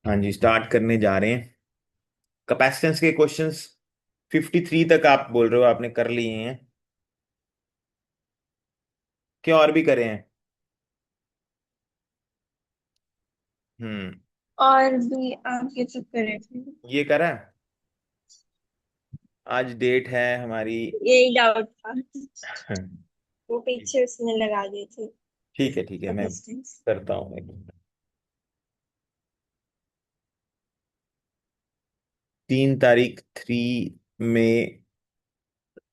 हाँ जी, स्टार्ट करने जा रहे हैं। कैपेसिटेंस के क्वेश्चंस 53 तक आप बोल रहे हो आपने कर लिए हैं। क्या और भी करे हैं? हम्म। और भी आप ये सब करे थे। ये करा है। आज डेट है हमारी। यही डाउट था। वो पीछे उसने लगा दिए थे। ठीक है ठीक है, मैं कैपेसिटेंस। करता हूँ एक मिनट। 3 तारीख 3 मई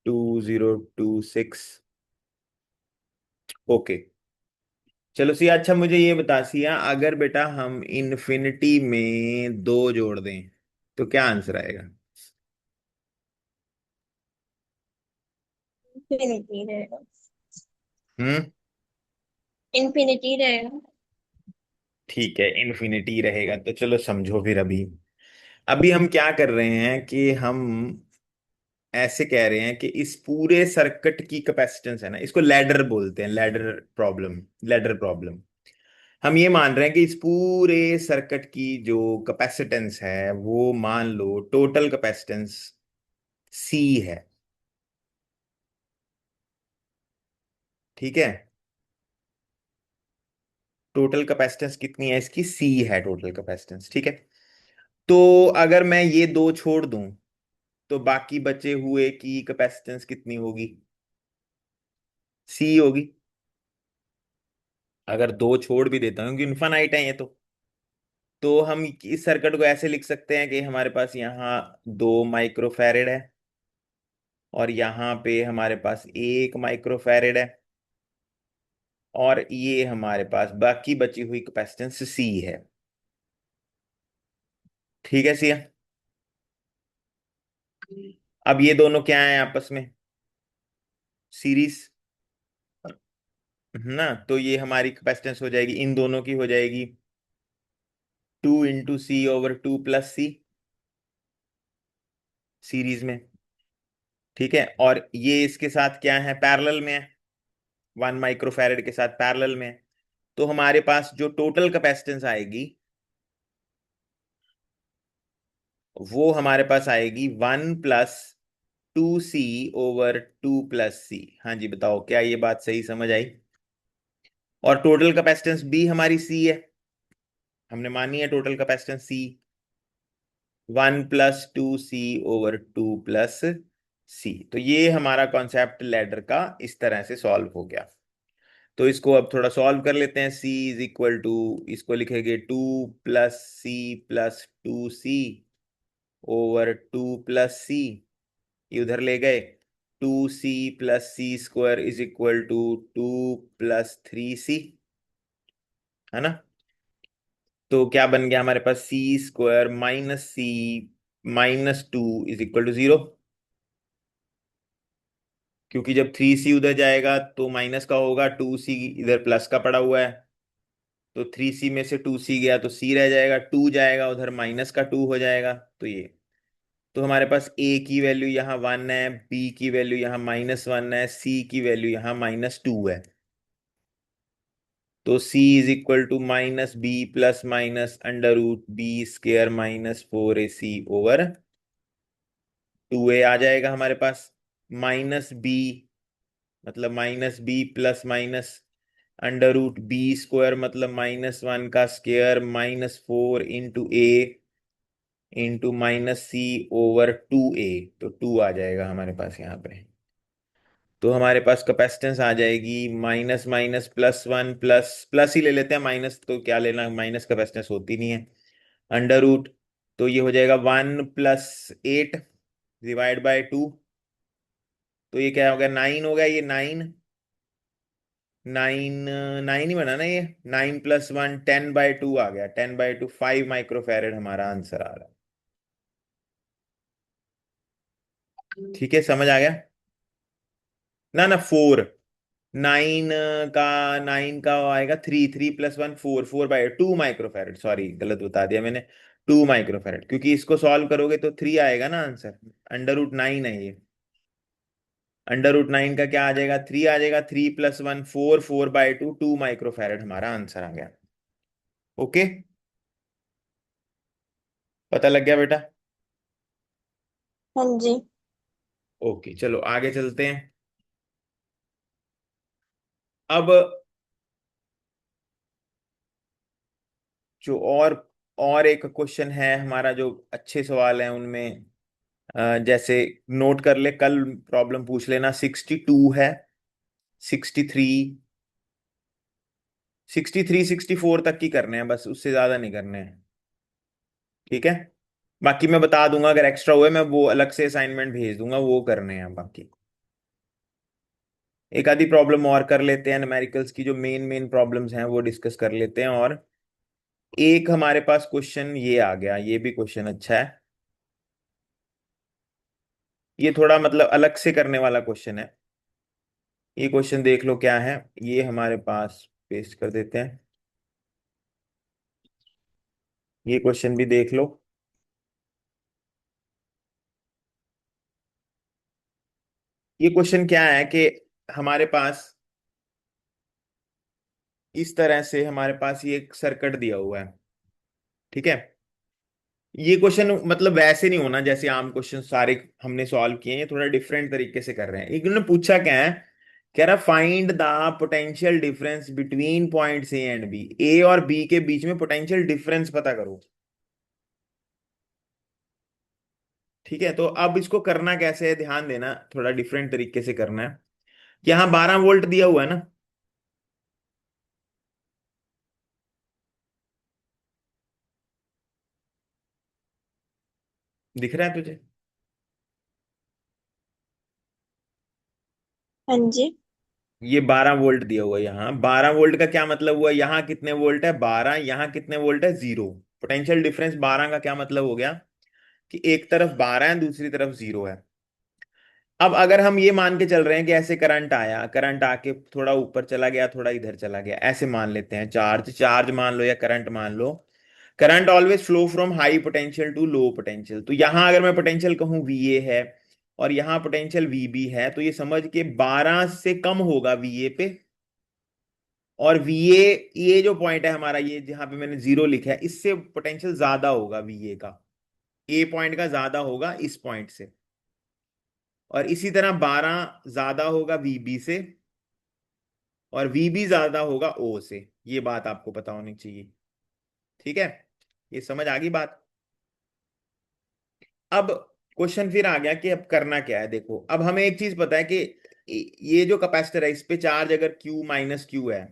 2026। ओके। चलो सिया, अच्छा मुझे ये बता सिया, अगर बेटा हम इन्फिनिटी में 2 जोड़ दें तो क्या आंसर आएगा? इन्फिनिटी रहेगा। हम्म। इन्फिनिटी रहेगा। ठीक है, इन्फिनिटी रहेगा तो चलो समझो फिर। अभी अभी हम क्या कर रहे हैं कि हम ऐसे कह रहे हैं कि इस पूरे सर्किट की कैपेसिटेंस है ना, इसको लैडर बोलते हैं, लैडर प्रॉब्लम। Ladder problem. हम ये मान रहे हैं कि इस पूरे सर्किट की जो कैपेसिटेंस है वो मान लो टोटल कैपेसिटेंस सी है। ठीक है। टोटल कैपेसिटेंस कितनी है इसकी? सी है टोटल कैपेसिटेंस। ठीक है। तो अगर मैं ये 2 छोड़ दूं तो बाकी बचे हुए की कैपेसिटेंस कितनी होगी? सी होगी। अगर 2 छोड़ भी देता हूँ, क्योंकि इन्फानाइट है ये तो हम इस सर्किट को ऐसे लिख सकते हैं कि हमारे पास यहाँ 2 माइक्रोफैरेड है और यहाँ पे हमारे पास 1 माइक्रोफैरेड है और ये हमारे पास बाकी बची हुई कैपेसिटेंस सी है। ठीक है सिया। अब ये दोनों क्या है आपस में? सीरीज। ना, तो ये हमारी कैपेसिटेंस हो जाएगी, इन दोनों की हो जाएगी 2 × C/2 + C सीरीज में। ठीक है। और ये इसके साथ क्या है? पैरेलल में है। 1 माइक्रोफैरेड के साथ पैरेलल में है। तो हमारे पास जो टोटल कैपेसिटेंस आएगी वो हमारे पास आएगी 1 + 2C/2 + C। हाँ जी, बताओ क्या ये बात सही समझ आई? और टोटल कैपेसिटेंस भी हमारी सी है। हमने मानी है total capacitance C. 1 + 2C/2 + C। तो ये हमारा कॉन्सेप्ट लैडर का इस तरह से सॉल्व हो गया। तो इसको अब थोड़ा सॉल्व कर लेते हैं। C इज इक्वल टू, इसको लिखेंगे 2 + C + 2C/2 + C। ये उधर ले गए। 2C + C² is equal to 2 + 3C। है ना? तो क्या बन गया हमारे पास? C² - C - 2 is equal to 0। क्योंकि जब 3C उधर जाएगा तो माइनस का होगा, 2C इधर प्लस का पड़ा हुआ है। तो 3C में से 2C गया तो C रह जाएगा, 2 जाएगा उधर माइनस का 2 हो जाएगा। तो ये, तो हमारे पास A की वैल्यू यहाँ 1 है, B की वैल्यू यहाँ -1 है, C की वैल्यू यहाँ -2 है। तो C is equal to -B + -√B² - 4AC/2A आ जाएगा हमारे पास। -B मतलब -B + - मतलब -1 का स्क्वायर -4 × A × -C/2A। तो 2 आ जाएगा हमारे पास यहाँ पे। तो हमारे पास कैपेसिटेंस आ जाएगी माइनस माइनस +1 प्लस प्लस ही ले लेते हैं, माइनस तो क्या लेना, माइनस कैपेसिटेंस होती नहीं है। अंडर रूट, तो ये हो जाएगा 1 + 8 डिवाइड बाय 2। तो ये क्या हो गया? 9 हो गया। ये 9 9 ही बना ना ये। 9 + 1 10/2 आ गया। 10/2 5 माइक्रोफैरेड हमारा आंसर आ रहा है। ठीक है, समझ आ गया ना? ना 4। 9 का 9 का आएगा 3 + 1 4 4/2 माइक्रोफैरेड। सॉरी, गलत बता दिया मैंने। 2 माइक्रोफैरेड, क्योंकि इसको सॉल्व करोगे तो 3 आएगा ना आंसर। अंडर रूट 9 है ये। अंडर रूट 9 का क्या आ जाएगा? 3 आ जाएगा। 3 + 1 4 4/2 2 माइक्रोफैरेड हमारा आंसर आ गया। ओके, पता लग गया बेटा? हाँ जी। ओके, चलो आगे चलते हैं। अब जो और एक क्वेश्चन है हमारा, जो अच्छे सवाल हैं उनमें जैसे नोट कर ले, कल प्रॉब्लम पूछ लेना। 62 है, 63, 64 तक की करने हैं बस, उससे ज्यादा नहीं करने हैं। ठीक है, बाकी मैं बता दूंगा, अगर एक्स्ट्रा हुए मैं वो अलग से असाइनमेंट भेज दूंगा, वो करने हैं बाकी। एक आधी प्रॉब्लम और कर लेते हैं, न्यूमेरिकल्स की जो मेन मेन प्रॉब्लम्स हैं वो डिस्कस कर लेते हैं। और एक हमारे पास क्वेश्चन ये आ गया, ये भी क्वेश्चन अच्छा है। ये थोड़ा मतलब अलग से करने वाला क्वेश्चन है। ये क्वेश्चन देख लो क्या है, ये हमारे पास पेस्ट कर देते हैं। ये क्वेश्चन भी देख लो। ये क्वेश्चन क्या है कि हमारे पास इस तरह से हमारे पास ये एक सर्किट दिया हुआ है। ठीक है, ये क्वेश्चन मतलब वैसे नहीं होना जैसे आम क्वेश्चन सारे हमने सॉल्व किए हैं, ये थोड़ा डिफरेंट तरीके से कर रहे हैं। एक उन्होंने पूछा क्या है, कह रहा find the potential difference between points A and B. A और बी के बीच में पोटेंशियल डिफरेंस पता करो। ठीक है, तो अब इसको करना कैसे है, ध्यान देना, थोड़ा डिफरेंट तरीके से करना है। यहाँ 12 वोल्ट दिया हुआ है ना, दिख रहा है तुझे? हाँ जी। ये 12 वोल्ट दिया हुआ है। यहाँ 12 वोल्ट का क्या मतलब हुआ, यहाँ कितने वोल्ट है 12, यहाँ कितने वोल्ट है 0। पोटेंशियल डिफरेंस 12 का क्या मतलब हो गया कि एक तरफ 12 है, दूसरी तरफ 0 है। अब अगर हम ये मान के चल रहे हैं कि ऐसे करंट आया, करंट आके थोड़ा ऊपर चला गया, थोड़ा इधर चला गया, ऐसे मान लेते हैं, चार्ज चार्ज मान लो या करंट मान लो। Current always flow from high potential to low potential. तो यहां अगर मैं पोटेंशियल कहूं वीए है, और यहाँ पोटेंशियल वीबी है, तो ये समझ के 12 से कम होगा वीए पे। और वीए, ये जो पॉइंट है हमारा, ये जहां पे मैंने 0 लिखा है, इससे पोटेंशियल ज्यादा होगा वीए का। ए पॉइंट का ज्यादा होगा इस पॉइंट से। और इसी तरह 12 ज्यादा होगा वीबी से, और वीबी ज्यादा होगा ओ से। ये बात आपको पता होनी चाहिए। ठीक है, ये समझ आ गई बात? अब क्वेश्चन फिर आ गया कि अब करना क्या है। देखो, अब हमें एक चीज पता है कि ये जो कैपेसिटर है, इस पे चार्ज अगर क्यू माइनस क्यू है,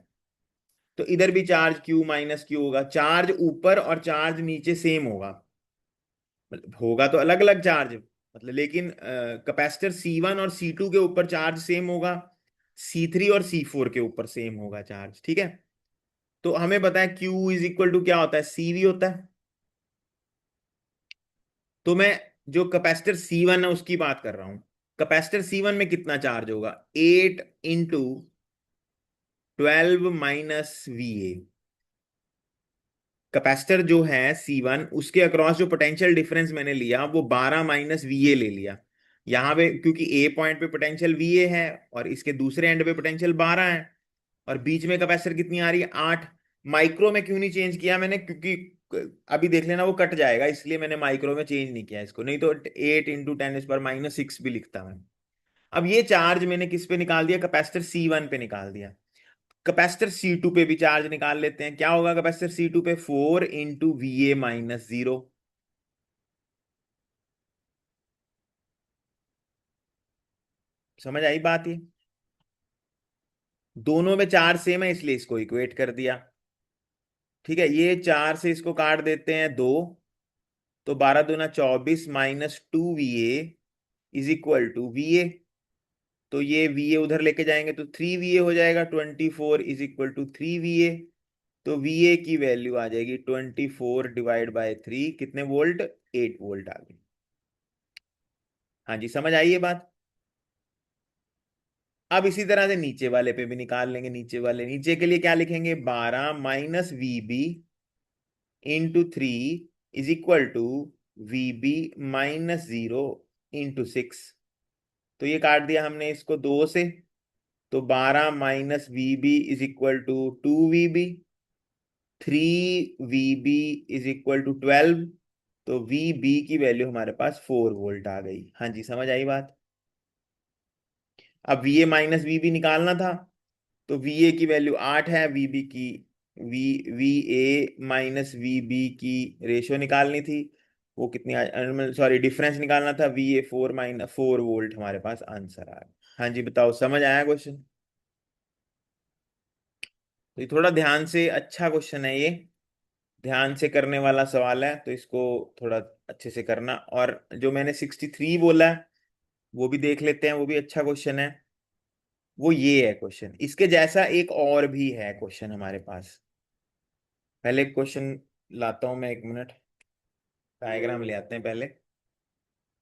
तो इधर भी चार्ज क्यू माइनस क्यू होगा। चार्ज ऊपर और चार्ज नीचे सेम होगा, मतलब होगा तो अलग अलग चार्ज, मतलब, लेकिन कैपेसिटर C1 और C2 के ऊपर चार्ज सेम होगा, C3 और C4 के ऊपर सेम होगा चार्ज। ठीक है, तो हमें पता है Q इज इक्वल टू क्या होता है, CV होता है। तो मैं जो कैपेसिटर C1 है उसकी बात कर रहा हूं। कैपेसिटर C1 में कितना चार्ज होगा, 8 × 12 - VA। कैपेसिटर जो है C1, उसके अक्रॉस जो पोटेंशियल डिफरेंस मैंने लिया वो 12 - VA ले लिया। यहां पे क्योंकि ए पॉइंट पे पोटेंशियल VA है, और इसके दूसरे एंड पे पोटेंशियल 12 है, और बीच में कैपेसिटर कितनी आ रही है, 8। माइक्रो में क्यों नहीं चेंज किया मैंने, क्योंकि अभी देख लेना वो कट जाएगा, इसलिए मैंने माइक्रो में चेंज नहीं किया इसको, नहीं तो 8 × 10⁻⁻6 भी लिखता मैं। अब ये चार्ज मैंने किस पे निकाल दिया, कैपेसिटर C1 पे निकाल दिया। कैपेसिटर C2 पे भी चार्ज निकाल लेते हैं, क्या होगा कैपेसिटर C2 पे, 4 × VA - 0। समझ आई बात ये? दोनों में चार्ज सेम है इसलिए इसको इक्वेट कर दिया। ठीक है, ये 4 से इसको काट देते हैं 2, तो 12 × 2 = 24 -2VA = VA। तो ये VA उधर लेके जाएंगे तो 3VA हो जाएगा, 24 = 3VA। तो VA की वैल्यू आ जाएगी 24 ÷ 3, कितने वोल्ट, 8 वोल्ट आ गई। हाँ जी, समझ आई ये बात? अब इसी तरह से नीचे वाले पे भी निकाल लेंगे। नीचे के लिए क्या लिखेंगे, 12 - VB = 3 VB - 0 × 6। तो ये काट दिया हमने इसको 2 से, तो 12 - VB = 2VB। 3 VB is equal to 12, तो VB की वैल्यू हमारे पास 4 वोल्ट आ गई। हाँ जी, समझ आई बात। अब VA माइनस VB निकालना था, तो VA की वैल्यू 8 है, VB की VA माइनस VB की रेशियो निकालनी थी, वो कितनी, सॉरी डिफरेंस निकालना था, VA 4 वोल्ट हमारे पास आंसर आ गया। हाँ जी बताओ, समझ आया क्वेश्चन? तो ये थोड़ा ध्यान से, अच्छा क्वेश्चन है ये, ध्यान से करने वाला सवाल है, तो इसको थोड़ा अच्छे से करना। और जो मैंने 63 बोला है वो भी देख लेते हैं, वो भी अच्छा क्वेश्चन है। वो ये है क्वेश्चन, इसके जैसा एक और भी है क्वेश्चन हमारे पास। पहले क्वेश्चन लाता हूं मैं, 1 मिनट, डायग्राम ले आते हैं पहले।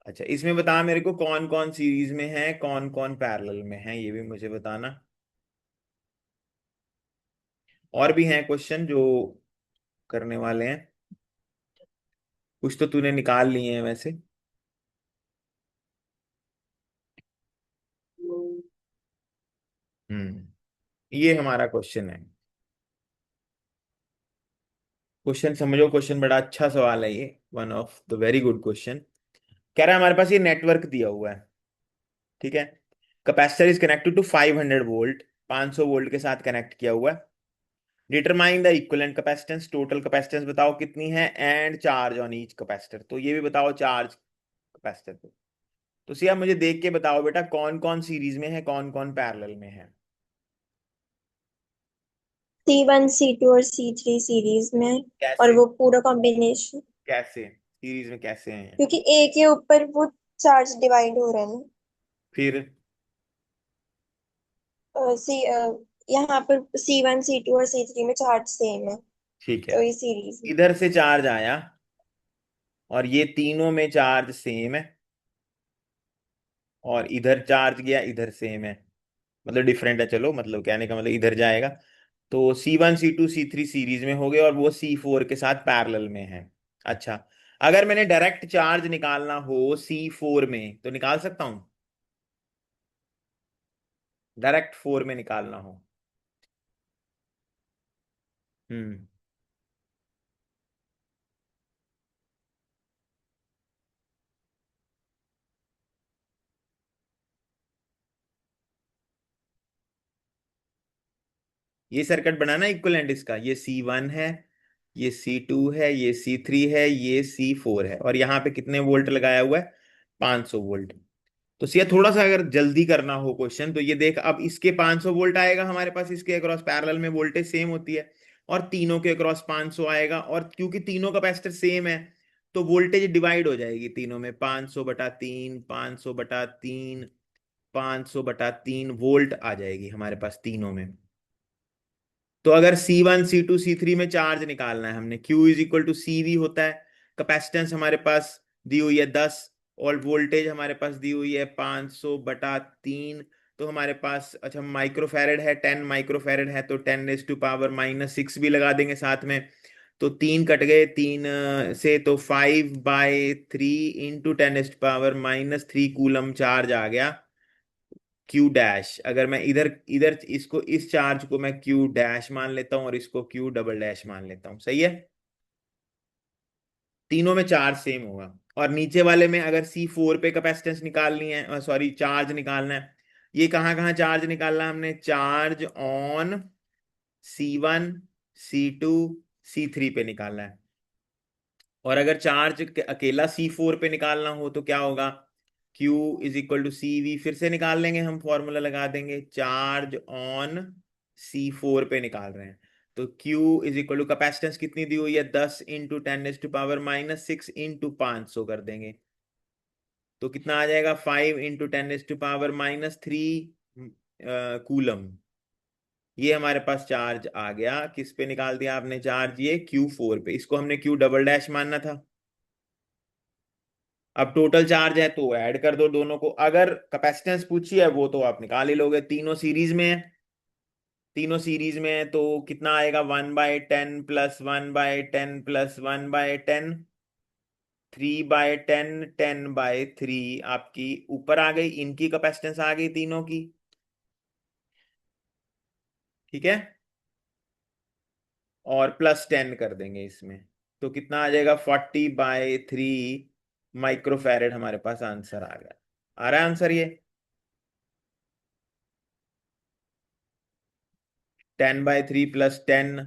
अच्छा, इसमें बता मेरे को कौन कौन सीरीज में है, कौन कौन पैरेलल में है, ये भी मुझे बताना। और भी हैं क्वेश्चन जो करने वाले हैं, कुछ तो तूने निकाल लिए हैं वैसे। ये हमारा क्वेश्चन है। क्वेश्चन समझो, क्वेश्चन बड़ा अच्छा सवाल है ये, one of the very good question. कह रहा है हमारे पास ये नेटवर्क दिया हुआ है, ठीक है। Capacitor is connected to 500 volt, 500 volt के साथ कनेक्ट किया हुआ है। Determine the equivalent capacitance, total capacitance बताओ कितनी है, and charge on each capacitor, तो ये भी बताओ चार्ज कैपेसिटर पे। तो सिया मुझे देख के बताओ बेटा, कौन कौन सीरीज में है, कौन कौन पैरेलल में है। C1 C2 और C3 सीरीज में। और कैसे? वो पूरा कॉम्बिनेशन। कैसे सीरीज में कैसे हैं? क्योंकि एक के ऊपर वो चार्ज डिवाइड हो रहा है ना। फिर सी यहाँ पर C1 C2 और C3 में चार्ज सेम है। ठीक है, तो ये सीरीज है। इधर से चार्ज आया और ये तीनों में चार्ज सेम है, और इधर चार्ज गया, इधर सेम है, मतलब डिफरेंट है, चलो मतलब कहने का मतलब इधर जाएगा। तो C1 C2 C3 सीरीज में हो गए, और वो C4 के साथ पैरेलल में है। अच्छा, अगर मैंने डायरेक्ट चार्ज निकालना हो C4 में तो निकाल सकता हूं, डायरेक्ट 4 में निकालना हो। हम्म। ये सर्किट बनाना इक्विवेलेंट इसका, ये C1 है, ये C2 है, ये C3 है, ये C4 है, और यहाँ पे कितने वोल्ट लगाया हुआ है, 500 वोल्ट। तो सिया थोड़ा सा अगर जल्दी करना हो क्वेश्चन, तो ये देख, अब इसके 500 वोल्ट आएगा हमारे पास, इसके अक्रॉस पैरेलल में वोल्टेज सेम होती है, और तीनों के अक्रॉस 500 आएगा, और क्योंकि तीनों कैपेसिटर सेम है तो वोल्टेज डिवाइड हो जाएगी तीनों में, 500/3, 500/3, 500/3 वोल्ट आ जाएगी हमारे पास तीनों में। तो अगर C1 C2 C3 में चार्ज निकालना है हमने, Q is equal to CV होता है, कैपेसिटेंस हमारे पास दी हुई है 10, और वोल्टेज हमारे पास दी हुई है 500/3। तो हमारे पास, अच्छा माइक्रोफैरेड है, 10 माइक्रोफैरेड है, तो 10⁻⁻6 भी लगा देंगे साथ में। तो 3 कट गए, 3 से, तो 5/3 × 10⁻³ कूलम चार्ज आ गया, क्यू डैश। अगर मैं इधर इधर इसको, इस चार्ज को मैं क्यू डैश मान लेता हूं, और इसको क्यू डबल डैश मान लेता हूं, सही है। तीनों में चार्ज सेम होगा। और नीचे वाले में अगर C4 पे कैपेसिटेंस निकालनी है, सॉरी चार्ज निकालना है, ये कहाँ कहाँ चार्ज निकालना है हमने, charge on C1 C2 C3 पे निकालना है। और अगर चार्ज अकेला C4 पे निकालना हो तो क्या होगा, Q is equal to CV, फिर से निकाल लेंगे हम, फॉर्मूला लगा देंगे, चार्ज ऑन C4 पे निकाल रहे हैं। तो Q is equal to, capacitance कितनी दी हुई है, 10 × 10⁻⁻6 इंटू 500 कर देंगे, तो कितना आ जाएगा, 5 × 10⁻³ कूलम। ये हमारे पास चार्ज आ गया, किस पे निकाल दिया आपने चार्ज, ये Q4 पे, इसको हमने Q डबल डैश मानना था। अब टोटल चार्ज है तो ऐड कर दो दोनों को, अगर कैपेसिटेंस पूछी है वो तो आप निकाल ही लोगे, तीनों सीरीज में है, तीनों सीरीज में है, तो कितना आएगा, 1/10 + 1/10 + 1/10, 3/10, 10/3 आपकी ऊपर आ गई, इनकी कैपेसिटेंस आ गई तीनों की, ठीक है। और +10 कर देंगे इसमें, तो कितना आ जाएगा, 40/3 माइक्रोफैरेड हमारे पास आंसर आ गया। आ रहा है आंसर ये? 10/3 +10,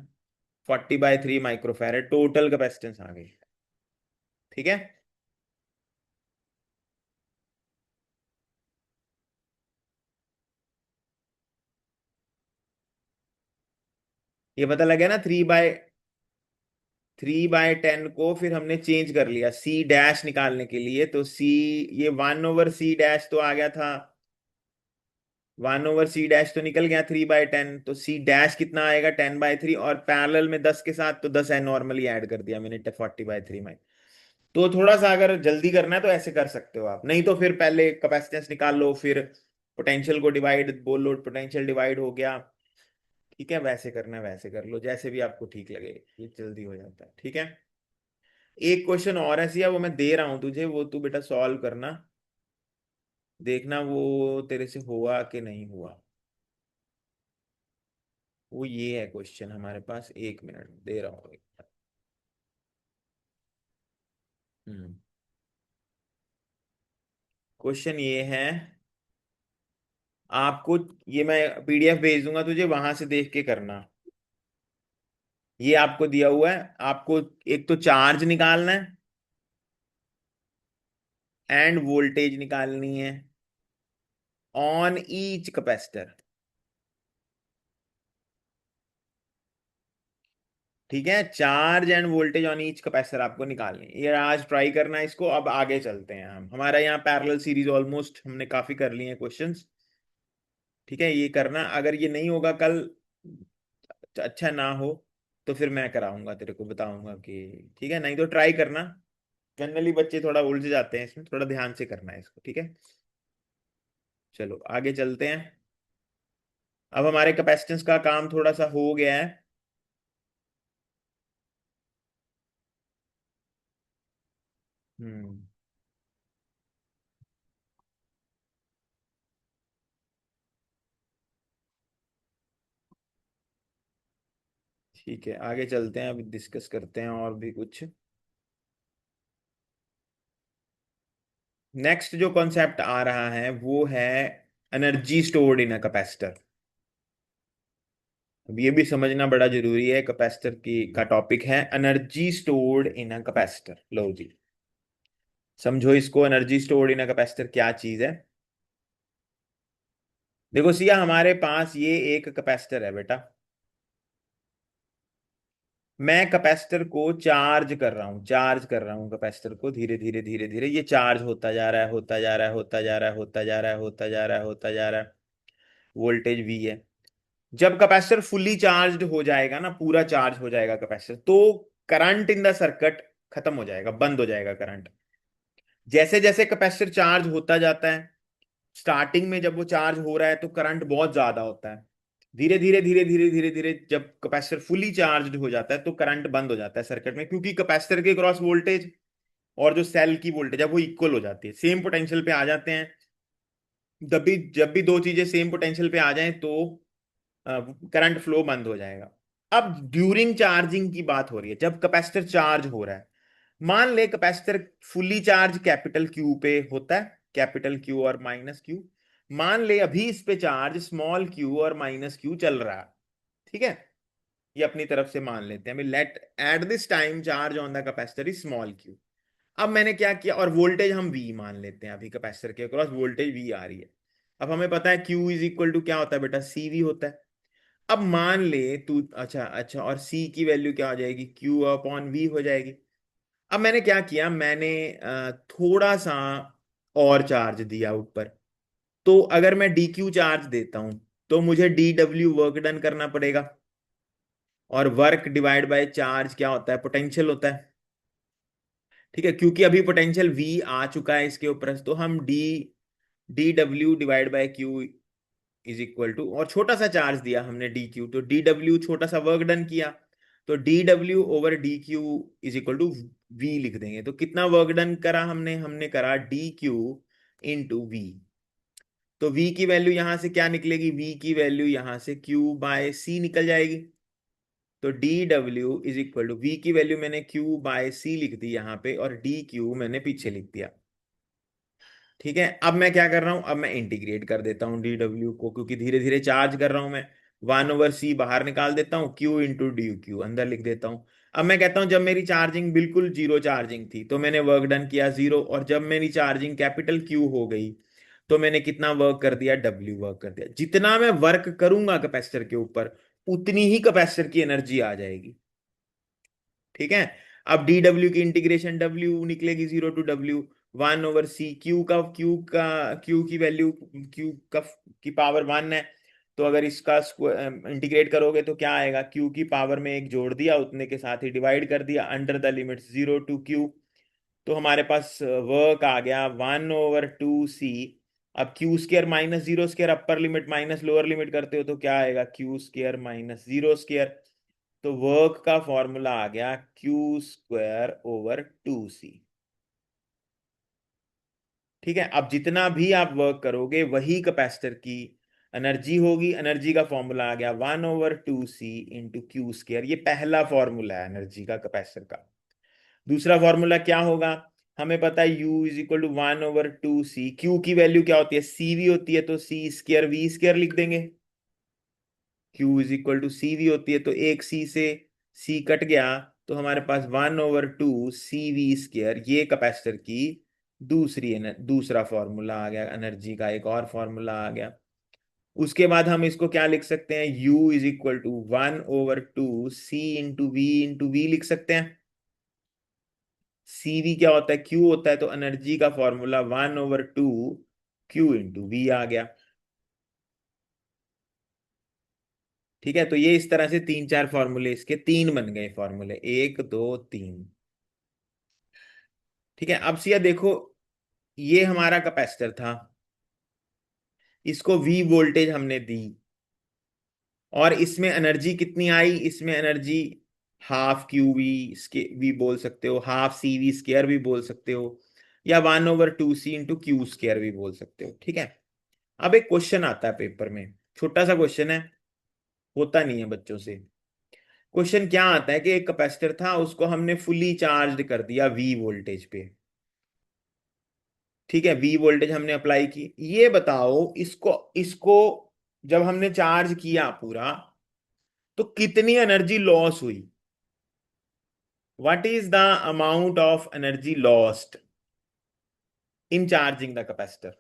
40/3 माइक्रोफैरेड टोटल कैपेसिटेंस आ गई। ठीक है। ये पता लगे ना, 3/10 को फिर हमने चेंज कर लिया सी डैश निकालने के लिए, तो सी, ये 1/c डैश तो आ गया था, 1/c डैश तो निकल गया 3/10, तो सी डैश कितना आएगा, 10/3, और पैरेलल में 10 के साथ तो 10 है नॉर्मली ऐड कर दिया मैंने 40/3 में। तो थोड़ा सा अगर जल्दी करना है तो ऐसे कर सकते हो आप, नहीं तो फिर पहले कैपेसिटेंस निकाल लो, फिर पोटेंशियल को डिवाइड बोल लो, पोटेंशियल डिवाइड हो गया। ठीक है, वैसे करना है वैसे कर लो, जैसे भी आपको ठीक लगे, ये जल्दी हो जाता है। ठीक है। एक क्वेश्चन और ऐसी है, वो मैं दे रहा हूं तुझे, वो तू बेटा सॉल्व करना, देखना वो तेरे से हुआ कि नहीं हुआ। वो ये है क्वेश्चन हमारे पास, 1 मिनट दे रहा हूँ। हम्म। क्वेश्चन ये है, आपको, ये मैं PDF भेज दूंगा तुझे, वहां से देख के करना। ये आपको दिया हुआ है, आपको एक तो चार्ज निकालना है एंड वोल्टेज निकालनी है ऑन ईच कैपेसिटर। ठीक है, charge end voltage on each capacitor आपको निकालनी है, ये आज ट्राई करना है इसको। अब आगे चलते हैं हम, हमारा यहाँ पैरेलल सीरीज ऑलमोस्ट हमने काफी कर लिए हैं क्वेश्चंस। ठीक है, ये करना, अगर ये नहीं होगा कल, अच्छा ना हो, तो फिर मैं कराऊंगा, तेरे को बताऊंगा कि ठीक है, नहीं तो ट्राई करना। जनरली बच्चे थोड़ा उलझ जाते हैं इसमें, थोड़ा ध्यान से करना है इसको। ठीक है, चलो आगे चलते हैं। अब हमारे कैपेसिटेंस का काम थोड़ा सा हो गया है। हम्म। ठीक है, आगे चलते हैं, अभी डिस्कस करते हैं और भी कुछ। नेक्स्ट जो कॉन्सेप्ट आ रहा है वो है energy stored in a capacitor. अब ये भी समझना बड़ा जरूरी है, कैपेसिटर की का टॉपिक है energy stored in a capacitor. लो जी, समझो इसको, energy stored in a capacitor क्या चीज है। देखो सिया, हमारे पास ये एक कैपेसिटर है बेटा, मैं कैपेसिटर को चार्ज कर रहा हूँ, चार्ज कर रहा हूँ कैपेसिटर को, धीरे धीरे धीरे धीरे ये चार्ज होता जा रहा है, होता जा रहा है, होता जा रहा है, होता जा रहा है, होता जा रहा है, होता जा रहा है। वोल्टेज V है। जब कैपेसिटर फुली चार्ज हो जाएगा ना, पूरा चार्ज हो जाएगा कैपेसिटर, तो करंट इन द सर्किट खत्म हो जाएगा, बंद हो जाएगा करंट। जैसे जैसे कैपेसिटर चार्ज होता जाता है, स्टार्टिंग में जब वो चार्ज हो रहा है तो करंट बहुत ज्यादा होता है, धीरे धीरे धीरे धीरे धीरे धीरे जब कैपेसिटर फुली चार्ज हो जाता है तो करंट बंद हो जाता है सर्किट में, क्योंकि कैपेसिटर के क्रॉस वोल्टेज और जो सेल की वोल्टेज है वो इक्वल हो जाती है, सेम पोटेंशियल पे आ जाते हैं। जब भी दो चीजें सेम पोटेंशियल पे आ जाएं तो करंट फ्लो बंद हो जाएगा। अब ड्यूरिंग चार्जिंग की बात हो रही है, जब कैपेसिटर चार्ज हो रहा है, मान ले capacitor fully charge capital Q पे होता है, कैपिटल क्यू और माइनस क्यू। मान ले अभी इस पे चार्ज स्मॉल क्यू और माइनस क्यू चल रहा है। ठीक है, ये अपनी तरफ से मान लेते हैं, let at this time charge on the capacitor is small Q. अब मैंने क्या किया, और वोल्टेज हम V मान लेते हैं, अभी कैपेसिटर के अक्रॉस वोल्टेज V आ रही है। अब हमें पता है Q इज इक्वल टू क्या होता है बेटा, CV होता है। अब मान ले तू, अच्छा अच्छा, और C की वैल्यू क्या हो जाएगी, Q/V हो जाएगी। अब मैंने क्या किया, मैंने थोड़ा सा और चार्ज दिया ऊपर, तो अगर मैं DQ चार्ज देता हूं तो मुझे DW वर्क डन करना पड़ेगा, और वर्क डिवाइड बाय चार्ज क्या होता है, पोटेंशियल होता है। ठीक है, क्योंकि अभी पोटेंशियल V आ चुका है इसके ऊपर, तो हम DW/Q इज इक्वल टू, और छोटा सा चार्ज दिया हमने DQ, तो DW छोटा सा वर्क डन किया, तो DW/DQ is equal to V लिख देंगे। तो कितना वर्क डन करा हमने, हमने करा DQ/V। तो V की वैल्यू यहां से क्या निकलेगी, V की वैल्यू यहां से Q/C निकल जाएगी। तो D W is equal to V की वैल्यू मैंने क्यू बाय सी लिख दी यहाँ पे, और डी क्यू मैंने पीछे लिख दिया। ठीक है, अब मैं क्या कर रहा हूं, अब मैं इंटीग्रेट कर देता हूं डी डब्ल्यू को, क्योंकि धीरे धीरे चार्ज कर रहा हूं मैं। 1/c बाहर निकाल देता हूं, क्यू इंटू डी क्यू अंदर लिख देता हूं। अब मैं कहता हूं जब मेरी चार्जिंग बिल्कुल जीरो चार्जिंग थी तो मैंने वर्क डन किया जीरो, और जब मेरी चार्जिंग कैपिटल क्यू हो गई तो मैंने कितना वर्क कर दिया, डब्ल्यू वर्क कर दिया। जितना मैं वर्क करूंगा कैपेसिटर के ऊपर, उतनी ही कैपेसिटर की एनर्जी आ जाएगी। ठीक है, अब डी डब्ल्यू की इंटीग्रेशन, डब्ल्यू निकलेगी 0 to W, 1/c, क्यू की वैल्यू, क्यू का की पावर 1 है। तो अगर इसका इंटीग्रेट करोगे तो क्या आएगा, क्यू की पावर में एक जोड़ दिया, उतने के साथ ही डिवाइड कर दिया, under the limit 0 to Q। तो हमारे पास वर्क आ गया 1/2c। अब Q square minus zero square, upper limit minus lower limit करते हो तो क्या आएगा, Q square minus zero square. तो वर्क का फॉर्मूला आ गया Q²/2c। ठीक है, अब जितना भी आप वर्क करोगे वही कैपेसिटर की एनर्जी होगी। एनर्जी का फॉर्मूला आ गया 1/2c × Q²। ये पहला फॉर्मूला है एनर्जी का कैपेसिटर का। दूसरा फॉर्मूला क्या होगा, हमें पता है U is equal to 1/2c। Q की वैल्यू क्या होती है, CV होती है, तो C²V² लिख देंगे। Q is equal to CV होती है, तो एक C से C कट गया, तो हमारे पास 1/2CV²। ये कैपेसिटर की दूसरा फॉर्मूला आ गया, एनर्जी का एक और फॉर्मूला आ गया। उसके बाद हम इसको क्या लिख सकते हैं, U is equal to 1/2C × V लिख सकते हैं। CV क्या होता है, Q होता है, तो एनर्जी का फॉर्मूला 1/2Q × V आ गया। ठीक है, तो ये इस तरह से तीन चार फॉर्मूले, इसके तीन बन गए फॉर्मूले, 1 2 3। ठीक है, अब सिया देखो, ये हमारा कैपेसिटर था, इसको V वोल्टेज हमने दी, और इसमें एनर्जी कितनी आई, इसमें एनर्जी हाफ QV बोल सकते हो, हाफ CV² भी बोल सकते हो, या 1/2C × Q² भी बोल सकते हो। ठीक है, अब एक क्वेश्चन आता है पेपर में, छोटा सा क्वेश्चन है, होता नहीं है बच्चों से। क्वेश्चन क्या आता है कि एक कैपेसिटर था, उसको हमने फुली चार्ज कर दिया V वोल्टेज पे। ठीक है, V वोल्टेज हमने अप्लाई की, ये बताओ इसको इसको जब हमने चार्ज किया पूरा, तो कितनी एनर्जी लॉस हुई। What is the amount of energy lost in charging the capacitor.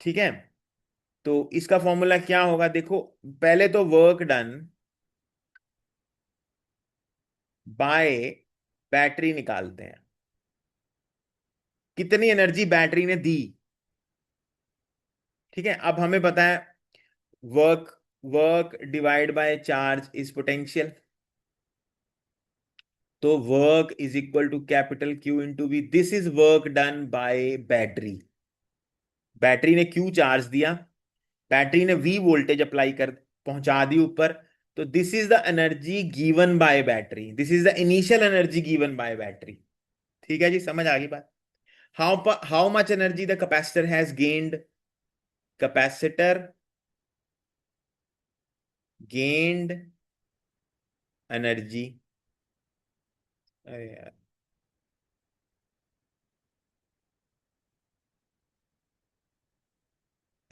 ठीक है, तो इसका फॉर्मूला क्या होगा, देखो पहले तो वर्क डन बाय बैटरी निकालते हैं, कितनी एनर्जी बैटरी ने दी। ठीक है, अब हमें पता है work work divide by charge is potential. तो work is equal to capital Q × V। This is work done by battery. Battery ने Q चार्ज दिया, बैटरी ने V वोल्टेज अप्लाई कर पहुंचा दी ऊपर, तो this is the energy given by battery, this is the initial energy given by battery. ठीक है जी, समझ आ गई बात। How much energy the capacitor has gained, capacitor gained energy, अरे यार,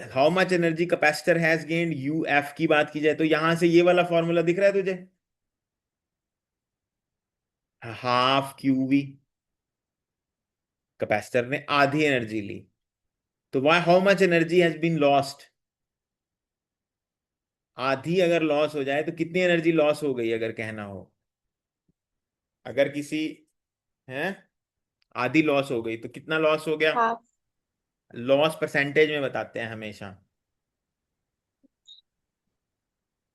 how much energy capacitor has gained, UF की बात की जाए तो यहां से ये वाला फॉर्मूला दिख रहा है तुझे, हाफ QV। कैपेसिटर ने आधी एनर्जी ली, तो why how much energy has been lost. आधी अगर लॉस हो जाए तो कितनी एनर्जी लॉस हो गई, अगर कहना हो, अगर किसी है आधी लॉस हो गई तो कितना लॉस हो गया। हाफ। लॉस परसेंटेज में बताते हैं हमेशा,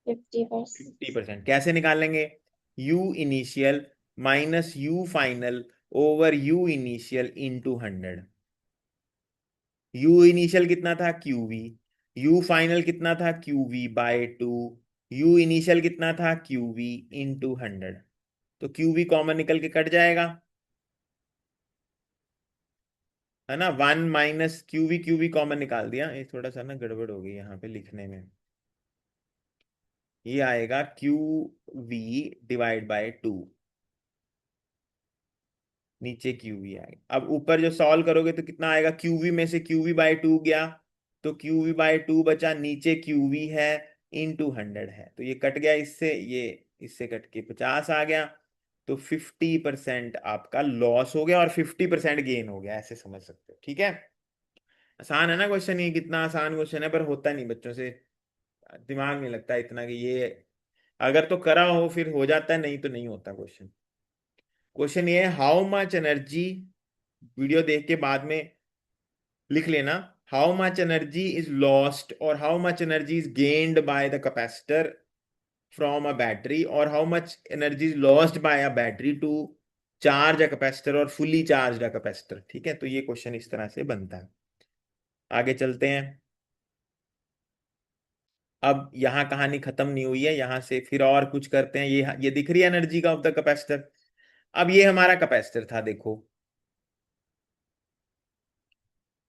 50%। 50%। कैसे निकालेंगे, U initial minus U final over U initial into 100। U initial कितना था, QV। U फाइनल कितना था, QV/2। U इनिशियल कितना था, QV इंटू 100। तो QV कॉमन निकल के कट जाएगा, है ना, 1 - QV कॉमन निकाल दिया। ये थोड़ा सा ना गड़बड़ हो गई यहाँ पे लिखने में। ये आएगा क्यू वी डिवाइड बाय 2। नीचे क्यू वी आएगा। अब ऊपर जो सॉल्व करोगे तो कितना आएगा, क्यू वी में से क्यू वी बाय 2 गया, तो क्यू वी बाय 2 बचा, नीचे क्यू वी है, इन 200 है, तो ये कट गया इससे, ये इससे कट के 50 आ गया। तो 50% आपका लॉस हो गया और 50% गेन हो गया, ऐसे समझ सकते हो। ठीक है, आसान है ना क्वेश्चन, ये कितना आसान क्वेश्चन है, पर होता नहीं बच्चों से, दिमाग नहीं लगता इतना कि ये अगर तो करा हो फिर हो जाता है, नहीं तो नहीं होता क्वेश्चन। क्वेश्चन ये है, हाउ मच एनर्जी, वीडियो देख के बाद में लिख लेना, how much energy is lost और how much energy is gained by the capacitor from a battery, और how much energy is lost by a battery to charge a capacitor और fully charge a capacitor. ठीक है, तो ये question इस तरह से बनता है। आगे चलते हैं। अब यहाँ कहानी खत्म नहीं हुई है, यहां से फिर और कुछ करते हैं। ये दिख रही है एनर्जी का ऑफ द कैपेसिटर। अब ये हमारा कैपेसिटर था, देखो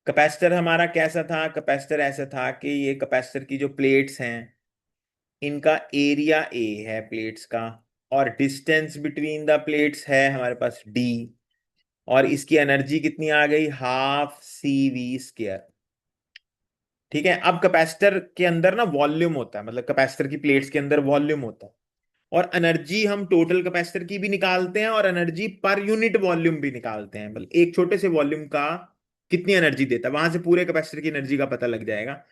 कैपेसिटर हमारा कैसा था, कैपेसिटर ऐसा था कि ये कैपेसिटर की जो प्लेट्स हैं, इनका एरिया ए है प्लेट्स का, और डिस्टेंस बिटवीन द प्लेट्स है हमारे पास डी, और इसकी एनर्जी कितनी आ गई, हाफ सी वी स्क्वायर। ठीक है, अब कैपेसिटर के अंदर ना वॉल्यूम होता है, मतलब कैपेसिटर की प्लेट्स के अंदर वॉल्यूम होता है, और एनर्जी हम टोटल कैपेसिटर की भी निकालते हैं और एनर्जी पर यूनिट वॉल्यूम भी निकालते हैं, मतलब एक छोटे से वॉल्यूम का कितनी एनर्जी देता है, वहां से पूरे कैपेसिटर की एनर्जी का पता लग जाएगा।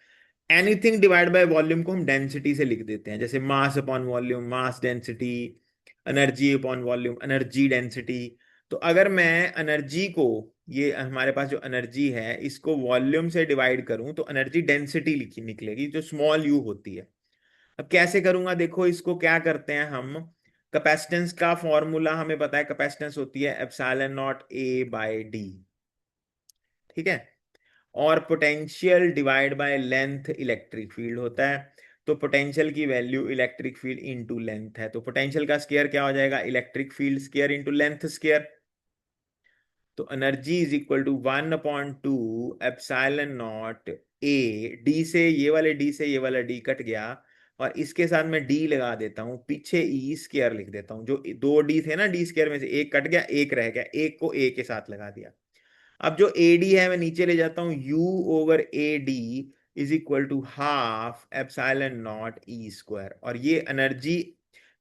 एनीथिंग डिवाइड बाय वॉल्यूम को हम डेंसिटी से लिख देते हैं, जैसे mass upon volume mass density, energy upon volume energy density. तो अगर मैं एनर्जी को, ये हमारे पास जो एनर्जी है इसको वॉल्यूम से डिवाइड करूं तो एनर्जी डेंसिटी लिखी निकलेगी, जो स्मॉल यू होती है। अब कैसे करूंगा, देखो इसको क्या करते हैं हम, कैपेसिटेंस का फॉर्मूला हमें पता है, कैपेसिटेंस होती है epsilon naught A by D. ठीक है, और potential divide by length electric field होता है, तो पोटेंशियल की value electric field into length है, तो पोटेंशियल का स्क्वायर क्या हो जाएगा, electric field square into length square. तो energy is equal to 1/2 epsilon naught A, D से ये वाले डी से ये वाला डी कट गया, और इसके साथ मैं डी लगा देता हूं, पीछे ई स्क्वायर लिख देता हूं, जो दो डी थे ना, डी स्क्वायर में से एक कट गया, एक रह गया, एक को ए के साथ लगा दिया। अब जो ए डी है मैं नीचे ले जाता हूं, U over A D is equal to half epsilon naught E square, और ये एनर्जी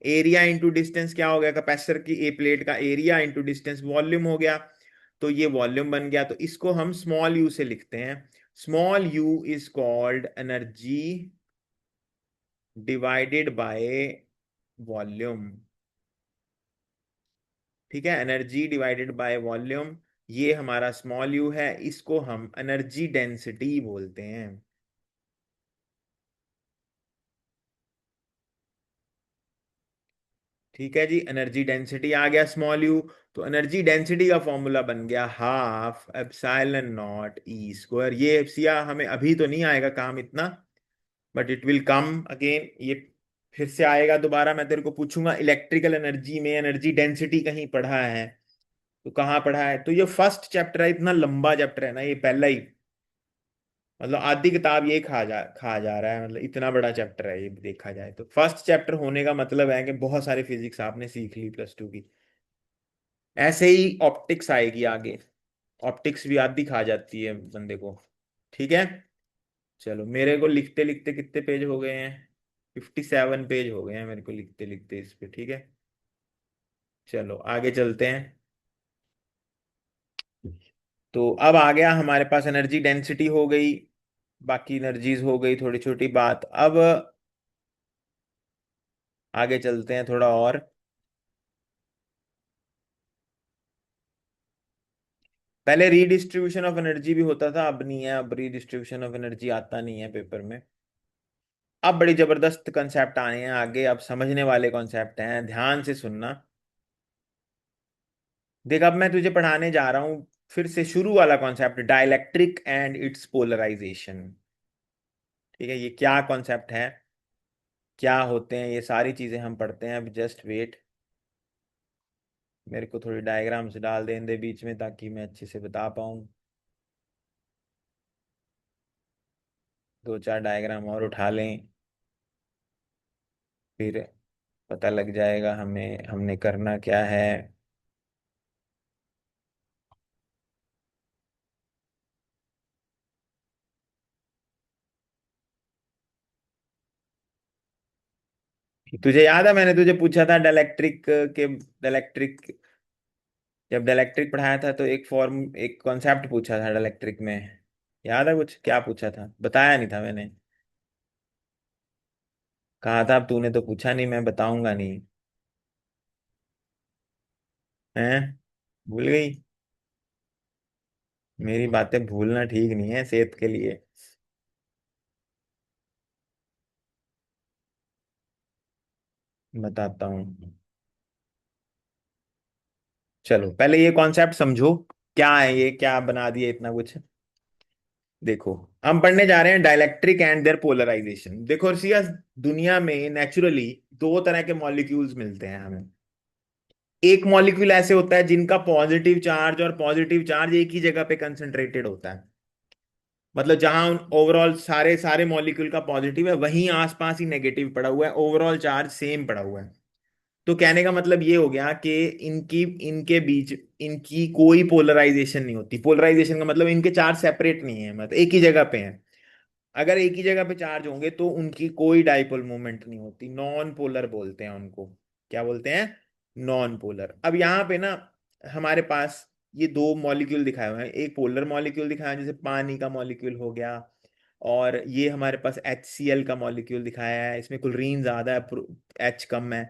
एरिया इंटू डिस्टेंस क्या हो गया, कैपेसिटर की ए प्लेट का एरिया इंटू डिस्टेंस वॉल्यूम हो गया, तो ये वॉल्यूम बन गया, तो इसको हम स्मॉल यू से लिखते हैं। Small you is called energy divided by volume. ठीक है, एनर्जी डिवाइडेड बाय वॉल्यूम, ये हमारा स्मॉल यू है, इसको हम एनर्जी डेंसिटी बोलते हैं। ठीक है जी, एनर्जी डेंसिटी आ गया स्मॉल यू, तो एनर्जी डेंसिटी का फॉर्मूला बन गया half epsilon naught E square. ये सिया हमें अभी तो नहीं आएगा काम इतना, but it will come again, ये फिर से आएगा दोबारा, मैं तेरे को पूछूंगा इलेक्ट्रिकल एनर्जी में एनर्जी डेंसिटी कहीं पढ़ा है तो कहाँ पढ़ा है, तो ये फर्स्ट चैप्टर है, इतना लंबा चैप्टर है ना ये, पहला ही, मतलब आधी किताब ये खा जा रहा है, मतलब इतना बड़ा चैप्टर है ये देखा जाए तो। फर्स्ट चैप्टर होने का मतलब है कि बहुत सारी फिजिक्स आपने सीख ली +2 की। ऐसे ही ऑप्टिक्स आएगी आगे, ऑप्टिक्स भी आधी खा जाती है बंदे को। ठीक है, चलो मेरे को लिखते लिखते कितने पेज हो गए हैं, 57 पेज हो गए हैं मेरे को लिखते लिखते इस पे। ठीक है, चलो आगे चलते हैं। तो अब आ गया हमारे पास एनर्जी डेंसिटी हो गई, बाकी एनर्जीज हो गई, थोड़ी छोटी बात। अब आगे चलते हैं थोड़ा और। पहले रीडिस्ट्रीब्यूशन ऑफ एनर्जी भी होता था, अब नहीं है, अब रीडिस्ट्रीब्यूशन ऑफ एनर्जी आता नहीं है पेपर में। अब बड़ी जबरदस्त कॉन्सेप्ट आए हैं आगे, अब समझने वाले कॉन्सेप्ट हैं, ध्यान से सुनना। देख अब मैं तुझे पढ़ाने जा रहा हूं फिर से शुरू वाला concept, dielectric and its polarization. ठीक है, ये क्या कॉन्सेप्ट है, क्या होते हैं, ये सारी चीजें हम पढ़ते हैं, अब जस्ट वेट। मेरे को थोड़ी डायग्राम्स डाल दें दे बीच में ताकि मैं अच्छे से बता पाऊँ, 2-4 डायग्राम और उठा लें। फिर पता लग जाएगा हमें हमने करना क्या है। तुझे याद है मैंने तुझे पूछा था डाइलेक्ट्रिक के, डाइलेक्ट्रिक, जब डाइलेक्ट्रिक पढ़ाया था तो एक फॉर्म, एक कॉन्सेप्ट पूछा था डाइलेक्ट्रिक में। याद है कुछ, क्या पूछा था, बताया नहीं था मैंने? कहा था, अब तूने तो पूछा नहीं, मैं बताऊंगा नहीं। हैं? भूल गई? मेरी बातें भूलना ठीक नहीं है सेहत के लिए। बताता हूँ। चलो पहले ये कॉन्सेप्ट समझो, क्या है ये, क्या बना दिया इतना कुछ। देखो, हम पढ़ने जा रहे हैं डाइलेक्ट्रिक एंड देयर पोलराइजेशन। देखो अर्शिया, दुनिया में नेचुरली दो तरह के मॉलिक्यूल्स मिलते हैं हमें। एक मॉलिक्यूल ऐसे होता है जिनका पॉजिटिव चार्ज और पॉजिटिव चार्ज एक ही जगह पे कंसंट्रेटेड होता है। मतलब जहां ओवरऑल सारे सारे मॉलिक्यूल का पॉजिटिव है, वहीं आसपास ही नेगेटिव पड़ा हुआ है, ओवरऑल चार्ज सेम पड़ा हुआ है। तो कहने का मतलब ये हो गया कि इनकी इनके बीच इनकी कोई पोलराइजेशन नहीं होती। पोलराइजेशन का मतलब इनके चार्ज सेपरेट नहीं है, मतलब एक ही जगह पे हैं। अगर एक ही जगह पे चार्ज होंगे तो उनकी कोई डाइपोल मूवमेंट नहीं होती, नॉन पोलर बोलते हैं उनको। क्या बोलते हैं? Non polar. अब यहाँ पे ना हमारे पास ये दो मॉलिक्यूल दिखाए हुए हैं, एक पोलर मॉलिक्यूल दिखाया है जैसे पानी का मॉलिक्यूल हो गया, और ये हमारे पास HCl का मॉलिक्यूल दिखाया है, इसमें क्लोरीन ज्यादा है, H कम है।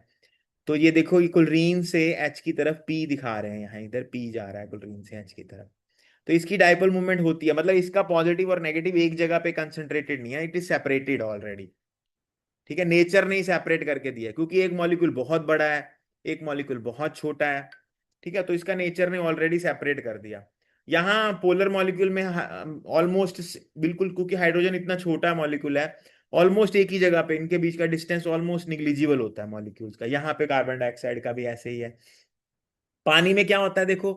तो ये देखो, ये क्लोरीन से H की तरफ P दिखा रहे हैं, यहाँ इधर P जा रहा है क्लोरीन से H की तरफ। तो इसकी डाइपोल मूवमेंट होती है, मतलब इसका पॉजिटिव और नेगेटिव एक जगह पे कंसंट्रेटेड नहीं है, इट इज सेपरेटेड ऑलरेडी। ठीक है, नेचर ने ही सेपरेट करके दिया है, क्योंकि एक मॉलिक्यूल बहुत बड़ा है, एक मॉलिक्यूल बहुत छोटा है। ठीक है, तो इसका नेचर ने ऑलरेडी सेपरेट कर दिया। यहाँ पोलर मॉलिक्यूल में ऑलमोस्ट बिल्कुल, क्योंकि हाइड्रोजन इतना छोटा मॉलिक्यूल है, ऑलमोस्ट एक ही जगह पे इनके बीच का डिस्टेंस ऑलमोस्ट निग्लिजिबल होता है मॉलिक्यूल्स का। यहाँ पे कार्बन डाइऑक्साइड का भी ऐसे ही है। पानी में क्या होता है देखो,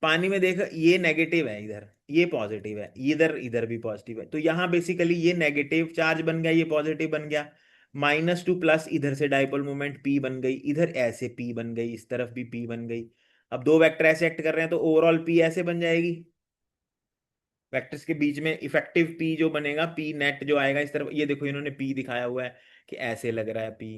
पानी में देखो ये नेगेटिव है इधर, ये पॉजिटिव है इधर, इधर भी पॉजिटिव है। तो यहाँ बेसिकली ये नेगेटिव चार्ज बन गया, ये पॉजिटिव बन गया। -2 प्लस, इधर से डाइपोल मोमेंट P बन गई, इधर ऐसे P बन गई, इस तरफ भी P बन गई। अब दो वेक्टर ऐसे एक्ट कर रहे हैं तो ओवरऑल P ऐसे बन जाएगी। वेक्टर्स के बीच में इफेक्टिव P जो बनेगा, P नेट जो आएगा इस तरफ, ये देखो इन्होंने P दिखाया हुआ है कि ऐसे लग रहा है P,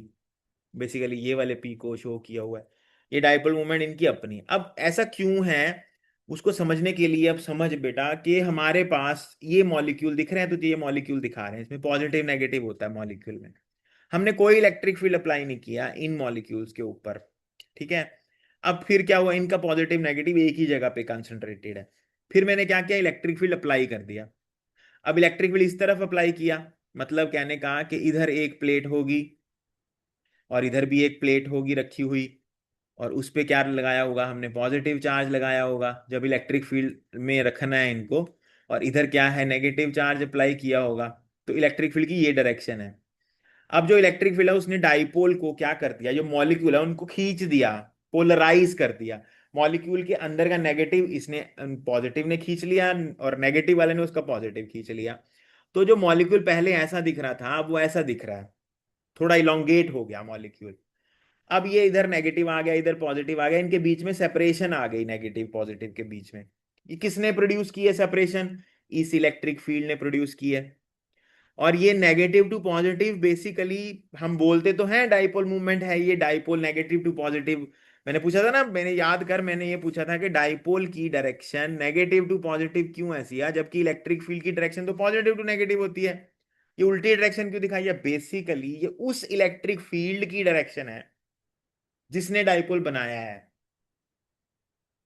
बेसिकली ये वाले पी को शो किया हुआ है। ये डाइपोल मोमेंट इनकी अपनी। अब ऐसा क्यों है, उसको समझने के लिए अब समझ बेटा कि हमारे पास ये मॉलिक्यूल दिख रहे हैं, तो ये मॉलिक्यूल दिखा रहे हैं, इसमें पॉजिटिव नेगेटिव होता है मॉलिक्यूल में। हमने कोई इलेक्ट्रिक फील्ड अप्लाई नहीं किया इन मॉलिक्यूल्स के ऊपर। ठीक है, अब फिर क्या हुआ, इनका पॉजिटिव नेगेटिव एक ही जगह पे कंसंट्रेटेड है। फिर मैंने क्या किया, इलेक्ट्रिक फील्ड अप्लाई कर दिया। अब इलेक्ट्रिक फील्ड इस तरफ अप्लाई किया, मतलब कहने का कि इधर एक प्लेट होगी और इधर भी एक प्लेट होगी रखी हुई, और उस पे क्या लगाया होगा हमने, पॉजिटिव चार्ज लगाया होगा जब इलेक्ट्रिक फील्ड में रखना है इनको। और इधर क्या है, नेगेटिव चार्ज अप्लाई किया होगा। तो इलेक्ट्रिक फील्ड की ये डायरेक्शन है। अब जो इलेक्ट्रिक फील्ड है उसने डाइपोल को क्या कर दिया, जो मॉलिक्यूल है उनको खींच दिया, पोलराइज कर दिया। मॉलिक्यूल के अंदर का नेगेटिव इसने पॉजिटिव ने खींच लिया, और नेगेटिव वाले ने उसका पॉजिटिव खींच लिया। तो जो मॉलिक्यूल पहले ऐसा दिख रहा था अब वो ऐसा दिख रहा है, थोड़ा इलोंगेट हो गया मॉलिक्यूल। अब ये इधर नेगेटिव आ गया, इधर पॉजिटिव आ गया, इनके बीच में सेपरेशन आ गई, नेगेटिव पॉजिटिव के बीच में। ये किसने प्रोड्यूस की है सेपरेशन? इस इलेक्ट्रिक फील्ड ने प्रोड्यूस की है। और ये नेगेटिव टू पॉजिटिव बेसिकली, हम बोलते तो हैं डाइपोल मूवमेंट है ये, डाइपोल नेगेटिव टू पॉजिटिव। मैंने पूछा था ना, मैंने याद कर, मैंने ये पूछा था कि डाइपोल की डायरेक्शन नेगेटिव टू पॉजिटिव क्यों ऐसी है, जबकि इलेक्ट्रिक फील्ड की डायरेक्शन तो पॉजिटिव टू नेगेटिव होती है। ये उल्टी डायरेक्शन क्यों दिखाई है? बेसिकली ये उस इलेक्ट्रिक फील्ड की डायरेक्शन है जिसने डाइपोल बनाया है।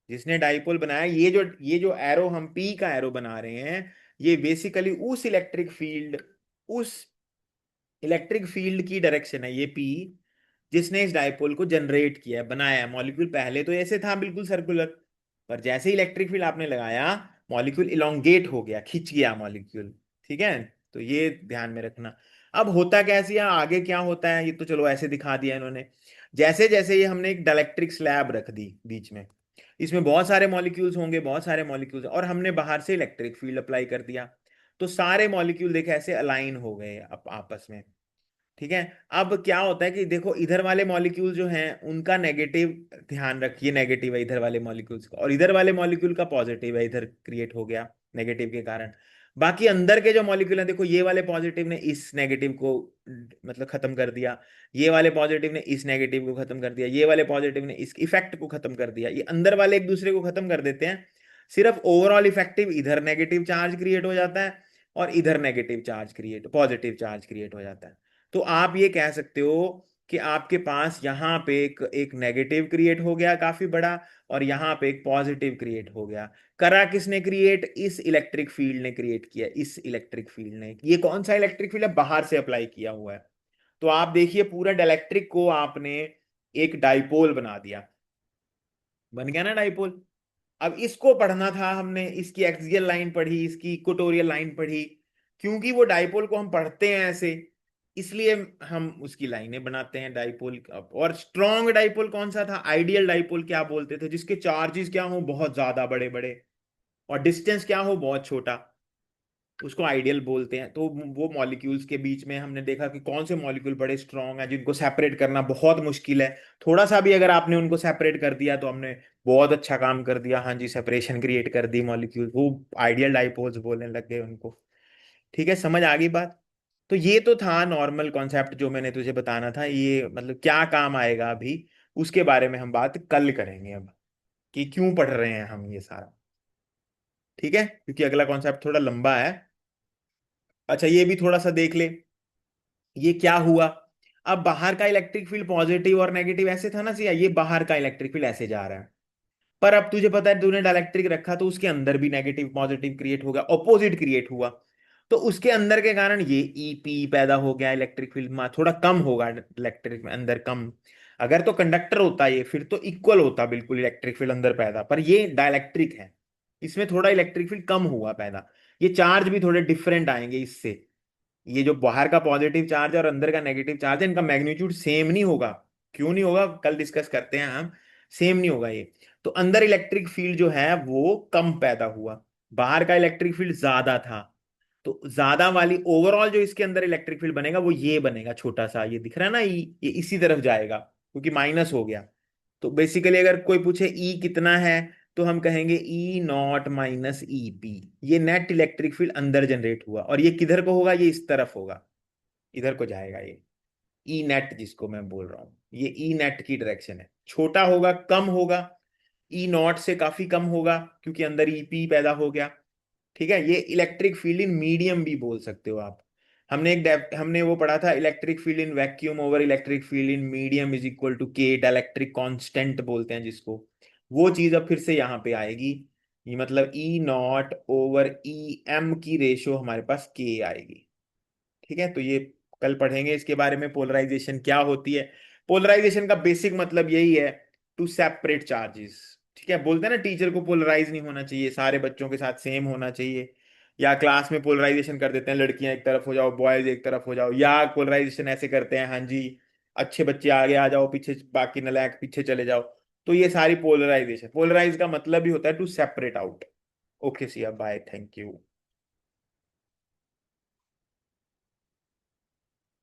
जिसने डाइपोल बनाया, ये जो एरो हम पी का एरो बना रहे हैं, ये बेसिकली उस इलेक्ट्रिक फील्ड की डायरेक्शन है, ये पी, जिसने इस डाइपोल को जनरेट किया है, बनाया है। मॉलिक्यूल पहले तो ऐसे था बिल्कुल सर्कुलर, पर जैसे इलेक्ट्रिक फील्ड आपने लगाया, मॉलिक्यूल इलोंगेट हो गया, खिंच गया मॉलिक्यूल। ठीक है, तो ये ध्यान में रखना। अब होता कैसे है, आगे क्या होता है, ये तो चलो ऐसे दिखा दिया इन्होंने। जैसे जैसे ये हमने एक डाइलेक्ट्रिक स्लैब रख दी बीच में, इसमें बहुत सारे मॉलिक्यूल्स होंगे, बहुत सारे मॉलिक्यूल्स, और हमने बाहर से इलेक्ट्रिक फील्ड अप्लाई कर दिया, तो सारे मॉलिक्यूल देखे ऐसे अलाइन हो गए आपस में। ठीक है। अब क्या होता है कि देखो इधर वाले मॉलिक्यूल जो हैं उनका नेगेटिव, ध्यान रखिए नेगेटिव है इधर वाले मॉलिक्यूल्स का, और इधर वाले मॉलिक्यूल का पॉजिटिव है, इधर क्रिएट हो गया नेगेटिव के कारण। बाकी अंदर के जो मॉलिक्यूल हैं देखो, ये वाले पॉजिटिव ने इस नेगेटिव को मतलब खत्म कर दिया, ये वाले पॉजिटिव ने इस नेगेटिव को खत्म कर दिया, ये वाले पॉजिटिव ने इस इफेक्ट को खत्म कर दिया, ये अंदर वाले एक दूसरे को खत्म कर देते हैं। सिर्फ ओवरऑल इफेक्टिव इधर नेगेटिव चार्ज क्रिएट हो जाता है, और इधर negative charge create, positive charge create हो जाता है। तो आप ये कह सकते हो कि आपके पास यहाँ पे एक नेगेटिव क्रिएट हो गया काफी बड़ा, और यहाँ पे एक पॉजिटिव क्रिएट हो गया। करा किसने क्रिएट? इस इलेक्ट्रिक फील्ड ने क्रिएट किया, इस इलेक्ट्रिक फील्ड ने। ये कौन सा इलेक्ट्रिक फील्ड है? बाहर से अप्लाई किया हुआ है। तो आप देखिए पूरा डाइलेक्ट्रिक को आपने एक डाइपोल बना दिया, बन गया ना डाइपोल। अब इसको पढ़ना था हमने, इसकी एक्सियल लाइन पढ़ी, इसकी इक्वेटोरियल लाइन पढ़ी, क्योंकि वो डाइपोल को हम पढ़ते हैं ऐसे, इसलिए हम उसकी लाइनें बनाते हैं डाइपोल। और स्ट्रॉन्ग डाइपोल कौन सा था? आइडियल डाइपोल क्या बोलते थे? जिसके चार्जेस क्या हो बहुत ज्यादा बड़े बड़े, और डिस्टेंस क्या हो बहुत छोटा, उसको आइडियल बोलते हैं। तो वो मॉलिक्यूल्स के बीच में हमने देखा कि कौन से मॉलिक्यूल बड़े स्ट्रांग हैं, जिनको सेपरेट करना बहुत मुश्किल है। थोड़ा सा भी अगर आपने उनको सेपरेट कर दिया तो हमने बहुत अच्छा काम कर दिया, हाँ जी, सेपरेशन क्रिएट कर दी मॉलिक्यूल, वो आइडियल डाइपोल्स बोलने लग गए उनको। ठीक है, समझ आ गई बात? तो ये तो था नॉर्मल कॉन्सेप्ट जो मैंने तुझे बताना था, ये मतलब क्या काम आएगा अभी, उसके बारे में हम बात कल करेंगे अब, कि क्यों पढ़ रहे हैं हम ये सारा। ठीक है, क्योंकि अगला कॉन्सेप्ट थोड़ा लंबा है। अच्छा ये भी थोड़ा सा देख ले, ये क्या हुआ। अब बाहर का इलेक्ट्रिक फील्ड पॉजिटिव और नेगेटिव ऐसे था ना सिया, ये बाहर का इलेक्ट्रिक फील्ड ऐसे जा रहा है। पर अब तुझे पता है तूने डाइलेक्ट्रिक रखा तो उसके अंदर भी नेगेटिव पॉजिटिव क्रिएट होगा, ऑपोजिट क्रिएट हुआ। तो उसके अंदर के कारण ये ईपी पैदा हो गया, इलेक्ट्रिक फील्ड में थोड़ा कम होगा, इलेक्ट्रिक में अंदर कम। अगर तो कंडक्टर होता ये फिर तो इक्वल होता बिल्कुल इलेक्ट्रिक फील्ड अंदर पैदा, पर ये डाइलेक्ट्रिक है, इसमें थोड़ा इलेक्ट्रिक फील्ड कम हुआ पैदा। ये चार्ज भी थोड़े डिफरेंट आएंगे इससे। ये जो बाहर का पॉजिटिव चार्ज है और अंदर का नेगेटिव चार्ज है, इनका मैग्नीट्यूड सेम नहीं होगा। क्यों नहीं होगा कल डिस्कस करते हैं हम। सेम नहीं होगा ये। तो अंदर इलेक्ट्रिक फील्ड जो है वो कम पैदा हुआ, बाहर का इलेक्ट्रिक फील्ड ज्यादा था। तो ज्यादा वाली ओवरऑल जो इसके अंदर इलेक्ट्रिक फील्ड बनेगा वो ये बनेगा, छोटा सा ये दिख रहा है ना ई, ये इसी तरफ जाएगा क्योंकि माइनस हो गया। तो बेसिकली अगर कोई पूछे ई कितना है, तो हम कहेंगे ई नॉट माइनस ई पी। ये नेट इलेक्ट्रिक फील्ड अंदर जनरेट हुआ, और ये किधर को होगा? ये इस तरफ होगा, इधर को जाएगा ये। ई नेट जिसको मैं बोल रहा हूं, ये ई नेट की डायरेक्शन है, छोटा होगा, कम होगा, ई नॉट से काफी कम होगा, क्योंकि अंदर ईपी पैदा हो गया। ठीक है, ये इलेक्ट्रिक फील्ड इन मीडियम भी बोल सकते हो आप। हमने वो पढ़ा था, electric field in vacuum over electric field in medium is equal to K, dielectric constant बोलते हैं जिसको। वो चीज अब फिर से यहाँ पे आएगी। ये मतलब ई नॉट ओवर ई एम की रेशियो हमारे पास के आएगी। ठीक है, तो ये कल पढ़ेंगे इसके बारे में, पोलराइजेशन क्या होती है। पोलराइजेशन का बेसिक मतलब यही है, टू सेपरेट चार्जेस। ठीक है, बोलते हैं ना टीचर को पोलराइज नहीं होना चाहिए, सारे बच्चों के साथ सेम होना चाहिए। या क्लास में पोलराइजेशन कर देते हैं, लड़कियां एक तरफ हो जाओ, बॉयज एक तरफ हो जाओ, या पोलराइजेशन ऐसे करते हैं, हाँ जी अच्छे बच्चे आगे आ जाओ, पीछे बाकी नालायक पीछे चले जाओ। तो ये सारी पोलराइजेशन, पोलराइज का मतलब ही होता है to separate out. Okay see, bye, thank you.